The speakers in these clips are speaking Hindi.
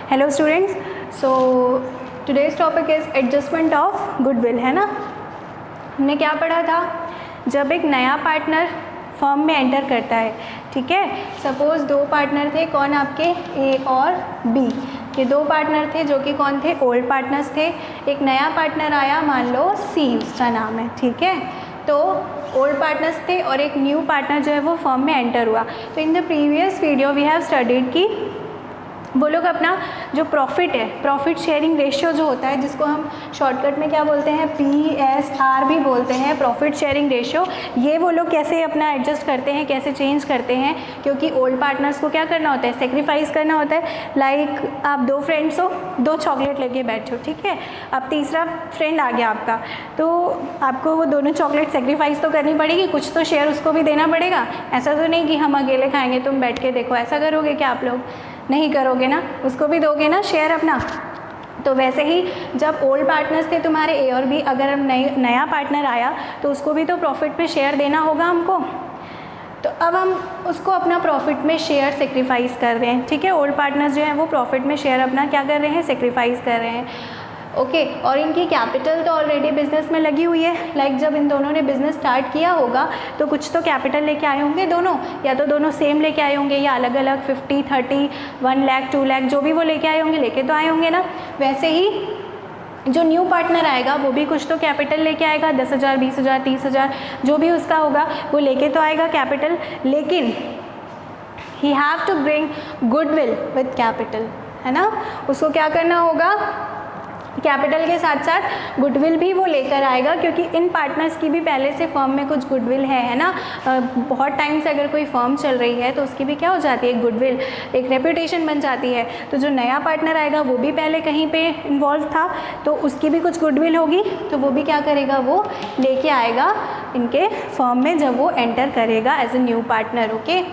Hello students, so today's topic is adjustment of goodwill, है ना। हमने क्या पढ़ा था, जब एक नया पार्टनर फर्म में एंटर करता है, ठीक है। सपोज़ दो पार्टनर थे, कौन आपके, ए और बी। ये दो पार्टनर थे जो कि कौन थे, ओल्ड पार्टनर्स थे। एक नया पार्टनर आया, मान लो सी उसका नाम है, ठीक है। तो ओल्ड पार्टनर्स थे और एक न्यू पार्टनर जो है वो फर्म में एंटर हुआ। तो in the previous video we have studied कि वो लोग अपना जो प्रॉफिट है, प्रॉफिट शेयरिंग रेशियो जो होता है, जिसको हम शॉर्टकट में क्या बोलते हैं, PSR भी बोलते हैं, प्रॉफिट शेयरिंग रेशियो, ये वो लोग कैसे अपना एडजस्ट करते हैं, कैसे चेंज करते हैं। क्योंकि ओल्ड पार्टनर्स को क्या करना होता है, सेक्रीफाइस करना होता है। लाइक आप दो फ्रेंड्स हो, दो चॉकलेट लेके बैठे हो, ठीक है। अब तीसरा फ्रेंड आ गया आपका, तो आपको वो दोनों चॉकलेट सेक्रीफाइस तो करनी पड़ेगी, कुछ तो शेयर उसको भी देना पड़ेगा। ऐसा तो नहीं कि हम अकेले खाएंगे, तुम बैठ के देखो, ऐसा करोगे क्या आप लोग, नहीं करोगे ना, उसको भी दोगे ना शेयर अपना। तो वैसे ही जब ओल्ड पार्टनर्स थे तुम्हारे ए और बी, अगर नया पार्टनर आया तो उसको भी तो प्रॉफिट में शेयर देना होगा हमको। तो अब हम उसको अपना प्रॉफिट में शेयर सेक्रीफाइस कर रहे हैं, ठीक है। ओल्ड पार्टनर्स जो हैं वो प्रॉफिट में शेयर अपना क्या कर रहे हैं, सेक्रीफाइस कर रहे हैं, ओके। और इनकी कैपिटल तो ऑलरेडी बिजनेस में लगी हुई है। लाइक जब इन दोनों ने बिजनेस स्टार्ट किया होगा तो कुछ तो कैपिटल लेके आए होंगे दोनों, या तो दोनों सेम लेके आए होंगे या अलग अलग 50, 30, 1 लाख, 2 लाख, जो भी वो लेके आए होंगे, लेके तो आए होंगे ना। वैसे ही जो न्यू पार्टनर आएगा वो भी कुछ तो कैपिटल लेके आएगा, 10,000, 20,000, 30,000, जो भी उसका होगा वो लेके तो आएगा कैपिटल। लेकिन he have to bring goodwill with capital, है ना। उसको क्या करना होगा, कैपिटल के साथ साथ गुडविल भी वो लेकर आएगा, क्योंकि इन पार्टनर्स की भी पहले से फर्म में कुछ गुडविल है ना। बहुत टाइम से अगर कोई फर्म चल रही है तो उसकी भी क्या हो जाती है, गुडविल, एक रेपुटेशन बन जाती है। तो जो नया पार्टनर आएगा वो भी पहले कहीं पे इन्वॉल्व था, तो उसकी भी कुछ गुडविल होगी, तो वो भी क्या करेगा, वो लेके आएगा इनके फर्म में जब वो एंटर करेगा as a new partner, okay.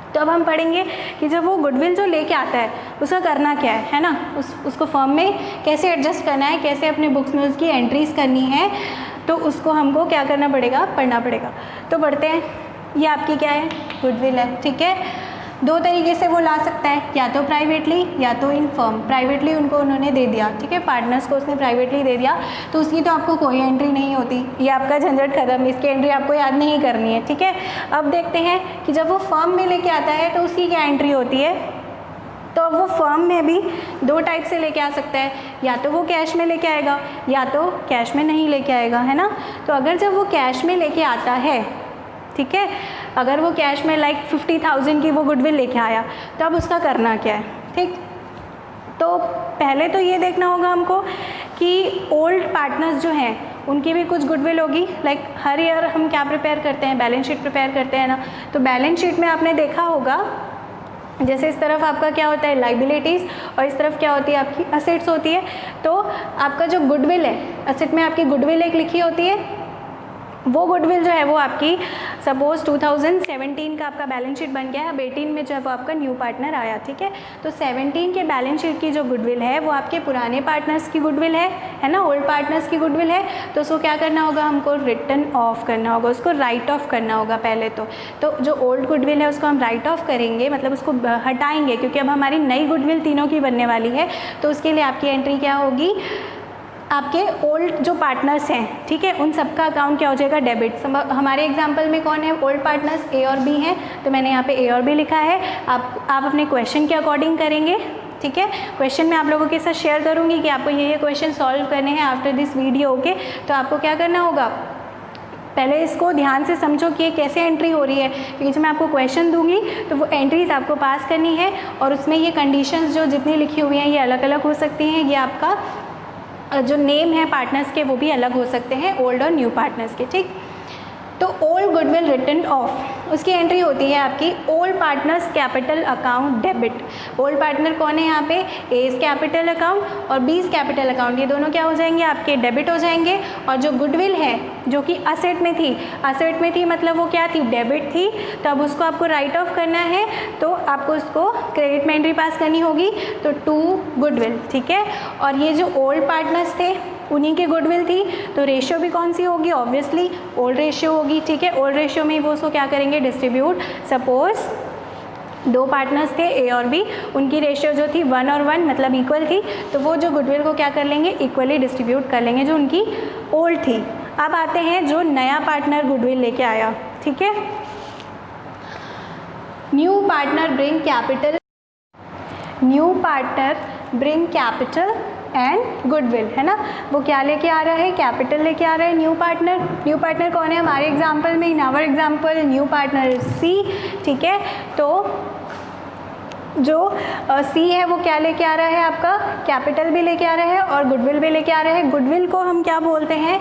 तो अब हम पढ़ेंगे कि जब वो गुडविल जो लेके आता है उसका करना क्या है ना। उसको फर्म में कैसे एडजस्ट करना है, कैसे अपने बुक्स में उसकी एंट्रीज करनी है, तो उसको हमको क्या करना पड़ेगा, पढ़ना पड़ेगा। तो पढ़ते हैं। ये आपकी क्या है, गुडविल है, ठीक है। दो तरीके से वो ला सकता है, या तो प्राइवेटली या तो इन फर्म। प्राइवेटली उनको उन्होंने दे दिया, ठीक है, पार्टनर्स को उसने प्राइवेटली दे दिया, तो उसकी तो आपको कोई एंट्री नहीं होती, ये आपका झंझट खत्म, इसकी एंट्री आपको याद नहीं करनी है, ठीक है। अब देखते हैं कि जब वो फर्म में लेके आता है तो उसकी क्या एंट्री होती है। तो अब वो फर्म में भी दो टाइप से लेके आ सकता है, या तो वो कैश में लेके आएगा या तो कैश में नहीं लेके आएगा, है ना। तो अगर जब वो कैश में लेके आता है, ठीक है, अगर वो कैश में लाइक 50,000 की वो गुडविल लेके आया, तो अब उसका करना क्या है, ठीक। तो पहले तो ये देखना होगा हमको कि ओल्ड पार्टनर्स जो हैं उनकी भी कुछ गुडविल होगी। लाइक हर ईयर हम क्या प्रिपेयर करते हैं, बैलेंस शीट प्रिपेयर करते हैं ना। तो बैलेंस शीट में आपने देखा होगा, जैसे इस तरफ आपका क्या होता है, लाइबिलिटीज़, और इस तरफ क्या होती है, आपकी असेट्स होती है। तो आपका जो गुडविल है, असेट में आपकी गुडविल एक लिखी होती है, वो गुडविल जो है वो आपकी सपोज 2017 का आपका बैलेंस शीट बन गया है। अब 18 में जो है वो आपका न्यू पार्टनर आया, ठीक है। तो 17 के बैलेंस शीट की जो गुडविल है वो आपके पुराने पार्टनर्स की गुडविल है ना, ओल्ड पार्टनर्स की गुडविल है। तो उसको क्या करना होगा, हमको रिटर्न ऑफ करना होगा, उसको राइट ऑफ करना होगा पहले तो जो ओल्ड गुडविल है उसको हम राइट ऑफ करेंगे, मतलब उसको हटाएंगे, क्योंकि अब हमारी नई गुडविल तीनों की बनने वाली है। तो उसके लिए आपकी एंट्री क्या होगी, आपके ओल्ड जो पार्टनर्स हैं, ठीक है, उन सबका अकाउंट क्या हो जाएगा, डेबिट। हमारे एग्जांपल में कौन है, ओल्ड पार्टनर्स ए और बी हैं, तो मैंने यहाँ पे ए और बी लिखा है। आप अपने क्वेश्चन के अकॉर्डिंग करेंगे, ठीक है। क्वेश्चन मैं आप लोगों के साथ शेयर करूँगी कि आपको ये क्वेश्चन सॉल्व करने हैं आफ्टर दिस वीडियो, ओके। तो आपको क्या करना होगा, पहले इसको ध्यान से समझो कि ये कैसे एंट्री हो रही है, क्योंकि जब मैं आपको क्वेश्चन दूंगी तो वो एंट्रीज आपको पास करनी है, और उसमें ये कंडीशंस जो जितनी लिखी हुई हैं ये अलग अलग हो सकती हैं। ये आपका जो नेम है पार्टनर्स के वो भी अलग हो सकते हैं, ओल्ड और न्यू पार्टनर्स के, ठीक। तो ओल्ड गुडविल रिटर्न ऑफ, उसकी एंट्री होती है आपकी old partners capital account debit. Old partner कौन है यहाँ पे, एज कैपिटल अकाउंट और बीज कैपिटल अकाउंट, ये दोनों क्या हो जाएंगे, आपके डेबिट हो जाएंगे। और जो गुडविल है जो कि असेट में थी मतलब वो क्या थी, डेबिट थी, तो अब उसको आपको राइट ऑफ करना है, तो आपको उसको क्रेडिट में एंट्री पास करनी होगी, तो टू गुडविल, ठीक है। और ये जो ओल्ड पार्टनर्स थे उन्हीं की गुडविल थी, तो रेशियो भी कौन सी होगी, ऑब्वियसली ओल्ड रेशियो होगी, ठीक है। ओल्ड रेशियो में वो उसको क्या करेंगे, डिस्ट्रीब्यूट। सपोज दो पार्टनर्स थे ए और बी, उनकी रेशियो जो थी 1 और 1 मतलब इक्वल थी, तो वो जो गुडविल को क्या कर लेंगे, इक्वली डिस्ट्रीब्यूट कर लेंगे जो उनकी ओल्ड थी। अब आते हैं जो नया पार्टनर गुडविल लेके आया, ठीक है। New partner bring capital, new partner bring capital and goodwill, है ना। वो क्या लेके आ रहा है, कैपिटल लेके आ रहा है न्यू पार्टनर। न्यू पार्टनर कौन है हमारे एग्जाम्पल में, in our example new partner C, ठीक है। तो जो सी है वो क्या लेके आ रहा है, आपका कैपिटल भी लेके आ रहा है और गुडविल भी लेके आ रहा है। गुडविल को हम क्या बोलते हैं,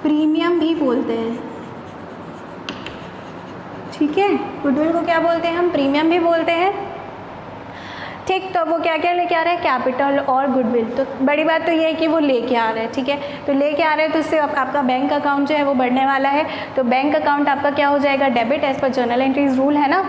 प्रीमियम भी बोलते हैं, ठीक है। गुडविल को क्या बोलते हैं हम, प्रीमियम भी बोलते हैं, ठीक। तो वो क्या क्या लेके आ रहा है, कैपिटल और गुडविल। तो बड़ी बात तो ये है कि वो लेके आ रहा है, ठीक है। तो लेके आ रहे हैं तो उससे आपका बैंक अकाउंट जो है वो बढ़ने वाला है। तो बैंक अकाउंट आपका क्या हो जाएगा, debit, as per journal entries rule, है ना।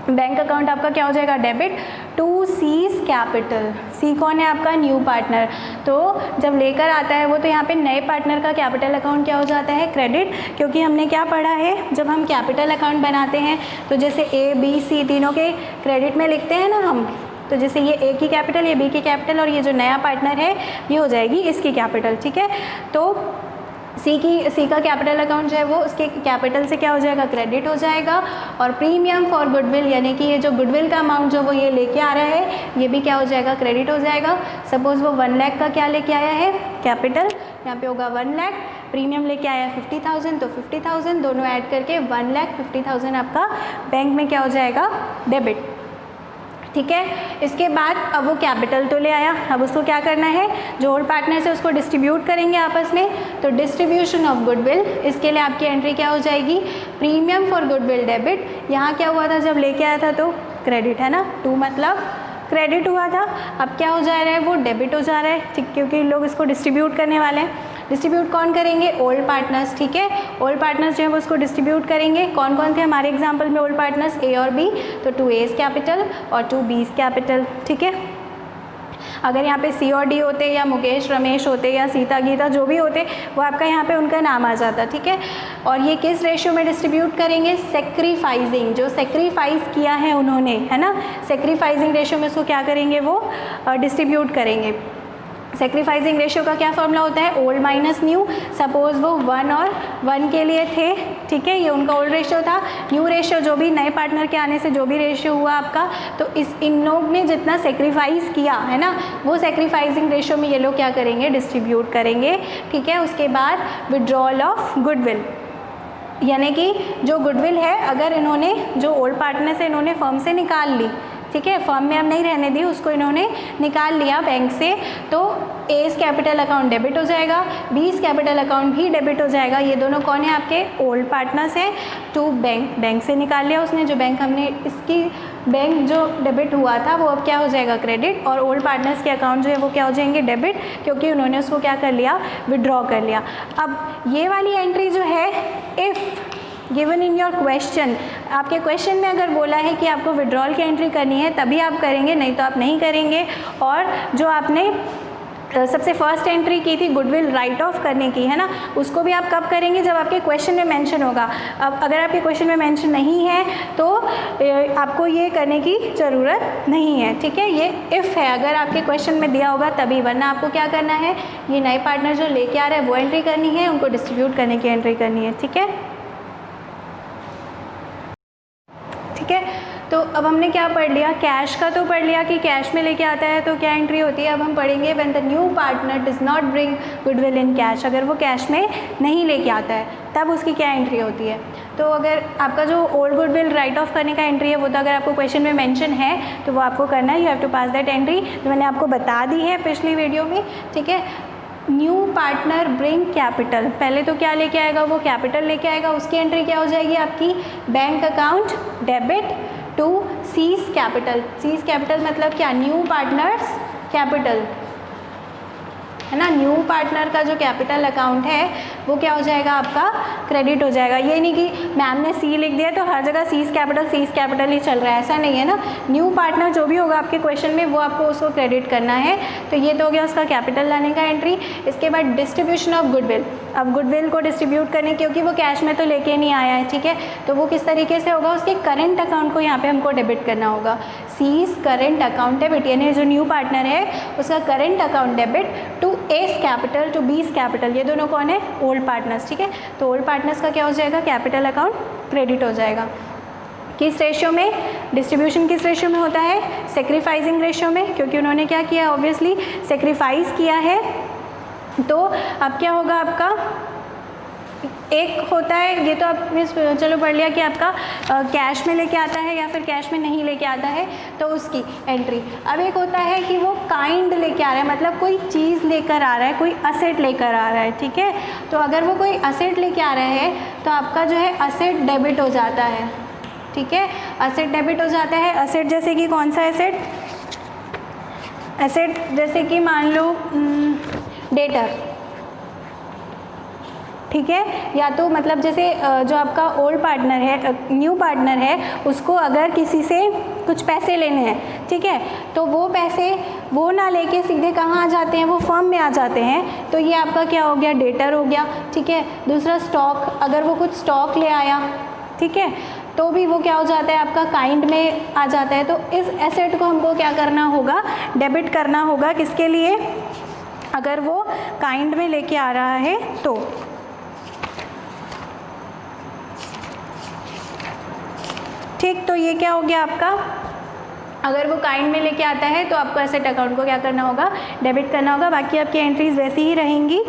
बैंक अकाउंट आपका क्या हो जाएगा, debit to C's capital. C कौन है आपका, न्यू पार्टनर। तो जब लेकर आता है वो, तो यहाँ पे नए पार्टनर का कैपिटल अकाउंट क्या हो जाता है, क्रेडिट, क्योंकि हमने क्या पढ़ा है, जब हम कैपिटल अकाउंट बनाते हैं तो जैसे ए बी सी तीनों के क्रेडिट में लिखते हैं ना हम, तो जैसे ये ए की कैपिटल, ये बी की कैपिटल और ये जो नया पार्टनर है ये हो जाएगी इसकी कैपिटल, ठीक है। तो सी का कैपिटल अकाउंट जो है वो उसके कैपिटल से क्या हो जाएगा, क्रेडिट हो जाएगा। और प्रीमियम फॉर गुडविल, यानी कि ये जो गुडविल का अमाउंट जो वो ये लेके आ रहा है ये भी क्या हो जाएगा, क्रेडिट हो जाएगा। सपोज वो 1 लाख का क्या लेके आया है, कैपिटल, यहाँ पे होगा 1 लाख, प्रीमियम लेके आया 50,000, तो 50,000 दोनों ऐड करके 1,50,000 आपका बैंक में क्या हो जाएगा, डेबिट, ठीक है। इसके बाद अब वो कैपिटल तो ले आया, अब उसको क्या करना है, जो ओल्ड पार्टनर्स है उसको डिस्ट्रीब्यूट करेंगे आपस में। तो डिस्ट्रीब्यूशन ऑफ गुडविल, इसके लिए आपकी एंट्री क्या हो जाएगी, प्रीमियम फॉर गुडविल डेबिट। यहाँ क्या हुआ था, जब लेके आया था तो क्रेडिट, है ना, 2 मतलब क्रेडिट हुआ था, अब क्या हो जा रहा है, वो डेबिट हो जा रहा है, ठीक, क्योंकि लोग इसको डिस्ट्रीब्यूट करने वाले हैं। डिस्ट्रीब्यूट कौन करेंगे, ओल्ड पार्टनर्स, ठीक है। ओल्ड पार्टनर्स जो है वो उसको डिस्ट्रीब्यूट करेंगे। कौन कौन थे हमारे एग्जांपल में ओल्ड पार्टनर्स, ए और बी, तो 2 A's कैपिटल और 2 B's कैपिटल, ठीक है। अगर यहाँ पे सी और डी होते या मुकेश रमेश होते या सीता गीता जो भी होते, वो आपका यहाँ पे उनका नाम आ जाता, ठीक है। और ये किस रेशियो में डिस्ट्रीब्यूट करेंगे, सेक्रीफाइजिंग, जो सेक्रीफाइस किया है उन्होंने, है ना, सेक्रीफाइजिंग रेशियो में उसको क्या करेंगे, वो डिस्ट्रीब्यूट करेंगे। सेक्रीफाइसिंग रेशियो का क्या फॉर्मूला होता है, ओल्ड माइनस न्यू। सपोज वो 1 और 1 के लिए थे, ठीक है, ये उनका ओल्ड रेशियो था। न्यू रेशियो जो भी नए पार्टनर के आने से जो भी रेशियो हुआ आपका, तो इन लोग ने जितना सेक्रीफाइस किया है ना, वो सेक्रीफाइसिंग रेशियो में ये लोग क्या करेंगे, डिस्ट्रीब्यूट करेंगे, ठीक है। उसके बाद विड्रॉल ऑफ गुडविल, यानी कि जो गुडविल है अगर इन्होंने जो ओल्ड पार्टनर से इन्होंने फर्म से निकाल ली, ठीक है, फर्म में अब नहीं रहने दी, उसको इन्होंने निकाल लिया बैंक से, तो एस कैपिटल अकाउंट डेबिट हो जाएगा, बीस कैपिटल अकाउंट भी डेबिट हो जाएगा। ये दोनों कौन है, आपके ओल्ड पार्टनर्स हैं। टू बैंक से निकाल लिया उसने, जो बैंक हमने इसकी बैंक जो डेबिट हुआ था वो अब क्या हो जाएगा, क्रेडिट, और ओल्ड पार्टनर्स के अकाउंट जो है वो क्या हो जाएंगे, डेबिट, क्योंकि उन्होंने उसको क्या कर लिया, विड्रॉ कर लिया। अब ये वाली एंट्री जो है, if given in your question, आपके क्वेश्चन में अगर बोला है कि आपको विड्रॉल की एंट्री करनी है तभी आप करेंगे, नहीं तो आप नहीं करेंगे। और जो आपने सबसे फर्स्ट एंट्री की थी गुडविल राइट ऑफ करने की, है ना, उसको भी आप कब करेंगे, जब आपके क्वेश्चन में मेंशन होगा। अब अगर आपके क्वेश्चन में मेंशन नहीं है तो आपको ये करने की ज़रूरत नहीं है, ठीक है। ये इफ़ है, अगर आपके क्वेश्चन में दिया होगा तभी, वरना आपको क्या करना है, ये नए पार्टनर जो लेके आ रहे हैं वो एंट्री करनी है, उनको डिस्ट्रीब्यूट करने की एंट्री करनी है, ठीक है, ठीक है। तो अब हमने क्या पढ़ लिया, कैश का तो पढ़ लिया कि कैश में लेके आता है तो क्या एंट्री होती है। अब हम पढ़ेंगे when the new partner does not bring goodwill in cash, अगर वो कैश में नहीं लेके आता है तब उसकी क्या एंट्री होती है। तो अगर आपका जो ओल्ड गुडविल राइट ऑफ करने का एंट्री है वो तो अगर आपको क्वेश्चन में मेंशन है तो वो आपको करना है, you have to pass that entry, जो मैंने आपको बता दी है पिछली वीडियो में, ठीक है। न्यू पार्टनर ब्रिंग कैपिटल, पहले तो क्या लेके आएगा, वो कैपिटल लेके आएगा, उसकी एंट्री क्या हो जाएगी आपकी, bank account debit to C's capital. C's capital मतलब क्या, न्यू पार्टनर्स कैपिटल, है ना। न्यू पार्टनर का जो कैपिटल अकाउंट है वो क्या हो जाएगा, आपका क्रेडिट हो जाएगा। ये नहीं कि मैम ने सी लिख दिया तो हर जगह सीज कैपिटल ही चल रहा है, ऐसा नहीं है ना। न्यू पार्टनर जो भी होगा आपके क्वेश्चन में वो आपको उसको क्रेडिट करना है। तो ये तो हो गया उसका कैपिटल लाने का एंट्री। इसके बाद डिस्ट्रीब्यूशन ऑफ गुडविल। अब गुडविल को डिस्ट्रीब्यूट करने, क्योंकि वो कैश में तो लेके नहीं आया है, ठीक है, तो वो किस तरीके से होगा, उसके करंट अकाउंट को यहाँ पे हमको डेबिट करना होगा। सीज करंट अकाउंट डेबिट, यानी जो न्यू पार्टनर है उसका current account debit to A's capital to B's capital, ये दोनों कौन है, ओल्ड पार्टनर्स, ठीक है। तो ओल्ड पार्टनर्स का क्या हो जाएगा, कैपिटल अकाउंट क्रेडिट हो जाएगा। किस रेशियो में, डिस्ट्रीब्यूशन किस रेशियो में होता है, सेक्रीफाइसिंग रेशियो में, क्योंकि उन्होंने क्या किया, ऑब्वियसली सेक्रीफाइस किया है। तो अब क्या होगा आपका, एक होता है, ये तो आपने चलो पढ़ लिया कि आपका कैश में लेके आता है या फिर कैश में नहीं लेके आता है, तो उसकी एंट्री। अब एक होता है कि वो काइंड लेके आ रहा है, मतलब कोई चीज़ लेकर आ रहा है, कोई असेट लेकर आ रहा है, ठीक है। तो अगर वो कोई असेट लेके आ रहा है तो आपका जो है असेट डेबिट हो जाता है, ठीक है, असेट डेबिट हो जाता है। असेट जैसे कि कौन सा एसेट, एसेट जैसे कि मान लो डेटर, ठीक है, या तो मतलब जैसे जो आपका ओल्ड पार्टनर है, न्यू पार्टनर है, उसको अगर किसी से कुछ पैसे लेने हैं, ठीक है, तो वो पैसे वो ना लेके सीधे कहाँ आ जाते हैं, वो फर्म में आ जाते हैं, तो ये आपका क्या हो गया, डेटर हो गया, ठीक है। दूसरा स्टॉक, अगर वो कुछ स्टॉक ले आया, ठीक है, तो भी वो क्या हो जाता है, आपका काइंड में आ जाता है। तो इस एसेट को हमको क्या करना होगा, डेबिट करना होगा, किसके लिए, अगर वो काइंड में लेके आ रहा है तो। ठीक, तो ये क्या हो गया आपका, अगर वो काइंड में लेके आता है तो आपको एसेट अकाउंट को क्या करना होगा, डेबिट करना होगा। बाकी आपकी एंट्रीज वैसी ही रहेंगी।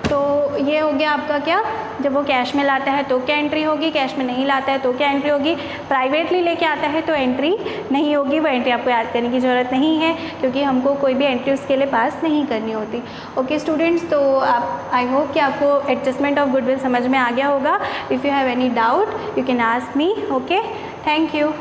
तो ये हो गया आपका क्या, जब वो कैश में लाता है तो क्या एंट्री होगी, कैश में नहीं लाता है तो क्या एंट्री होगी, प्राइवेटली लेके आता है तो एंट्री नहीं होगी, वो एंट्री आपको याद करने की ज़रूरत नहीं है, क्योंकि हमको कोई भी एंट्री उसके लिए पास नहीं करनी होती। ओके स्टूडेंट्स, तो आप, आई होप कि आपको एडजस्टमेंट ऑफ गुडविल समझ में आ गया होगा। If you have any doubt you can ask me. Okay, thank you.